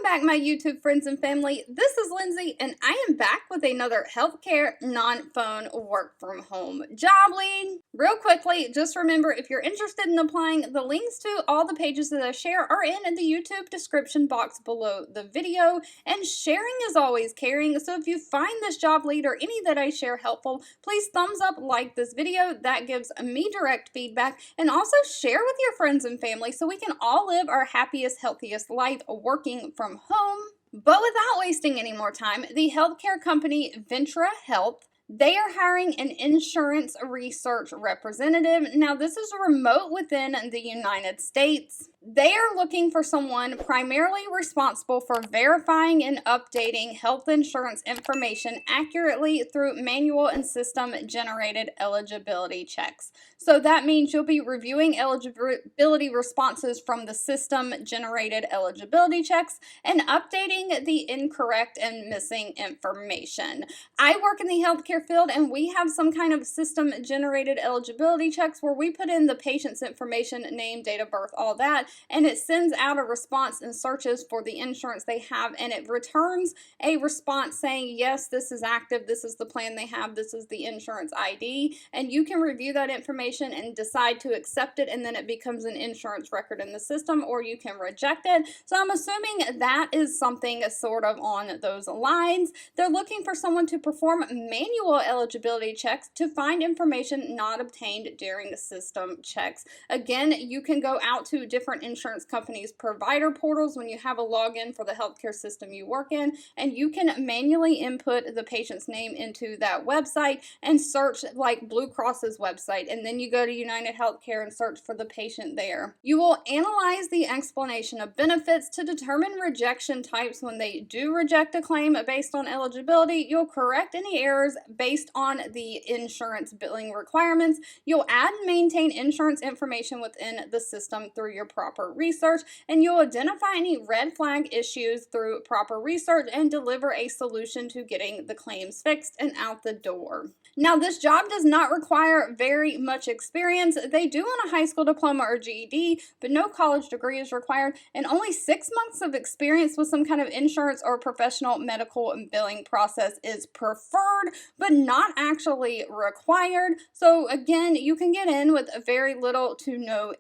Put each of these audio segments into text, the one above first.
back, my YouTube friends and family. This is Lindsay, and I am back with another healthcare non-phone work from home job lead. Real quickly, just remember, if you're interested in applying, the links to all the pages that I share are in the YouTube description box below the video. And sharing is always caring, so if you find this job lead or any that I share helpful, please thumbs up, like this video. That gives me direct feedback, and also share with your friends and family so we can all live our happiest, healthiest life working from home. But without wasting any more time, the healthcare company Ventra Health, they are hiring an insurance research representative. Now, this is remote within the United States. They are looking for someone primarily responsible for verifying and updating health insurance information accurately through manual and system-generated eligibility checks. So that means you'll be reviewing eligibility responses from the system-generated eligibility checks and updating the incorrect and missing information. I work in the healthcare field, and we have some kind of system-generated eligibility checks where we put in the patient's information, name, date of birth, all that, and it sends out a response and searches for the insurance they have, and it returns a response saying, yes, this is active, this is the plan they have, this is the insurance ID, and you can review that information and decide to accept it, and then it becomes an insurance record in the system, or you can reject it. So I'm assuming that is something sort of on those lines. They're looking for someone to perform manual eligibility checks to find information not obtained during system checks. Again, you can go out to different insurance companies' provider portals when you have a login for the healthcare system you work in, and you can manually input the patient's name into that website and search like Blue Cross's website, and then you go to United Healthcare and search for the patient there. You will analyze the explanation of benefits to determine rejection types. When they do reject a claim based on eligibility, you'll correct any errors based on the insurance billing requirements. You'll add and maintain insurance information within the system through your proper research, and you'll identify any red flag issues through proper research and deliver a solution to getting the claims fixed and out the door. Now, this job does not require very much experience. They do want a high school diploma or GED, but no college degree is required, and only 6 months of experience with some kind of insurance or professional medical and billing process is preferred, but not actually required. So again, you can get in with very little to no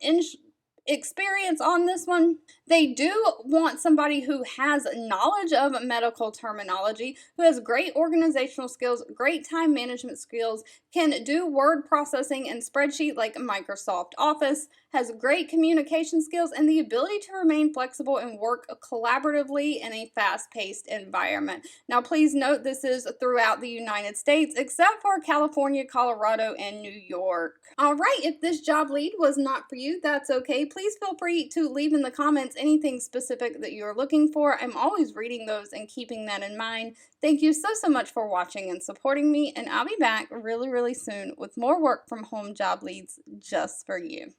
experience on this one. They do want somebody who has knowledge of medical terminology, who has great organizational skills, great time management skills, can do word processing and spreadsheet like Microsoft Office, has great communication skills, and the ability to remain flexible and work collaboratively in a fast-paced environment. Now, please note this is throughout the United States, except for California, Colorado, and New York. All right, if this job lead was not for you, that's okay. Please feel free to leave in the comments anything specific that you're looking for. I'm always reading those and keeping that in mind. Thank you so much for watching and supporting me, and I'll be back really soon with more work from home job leads just for you.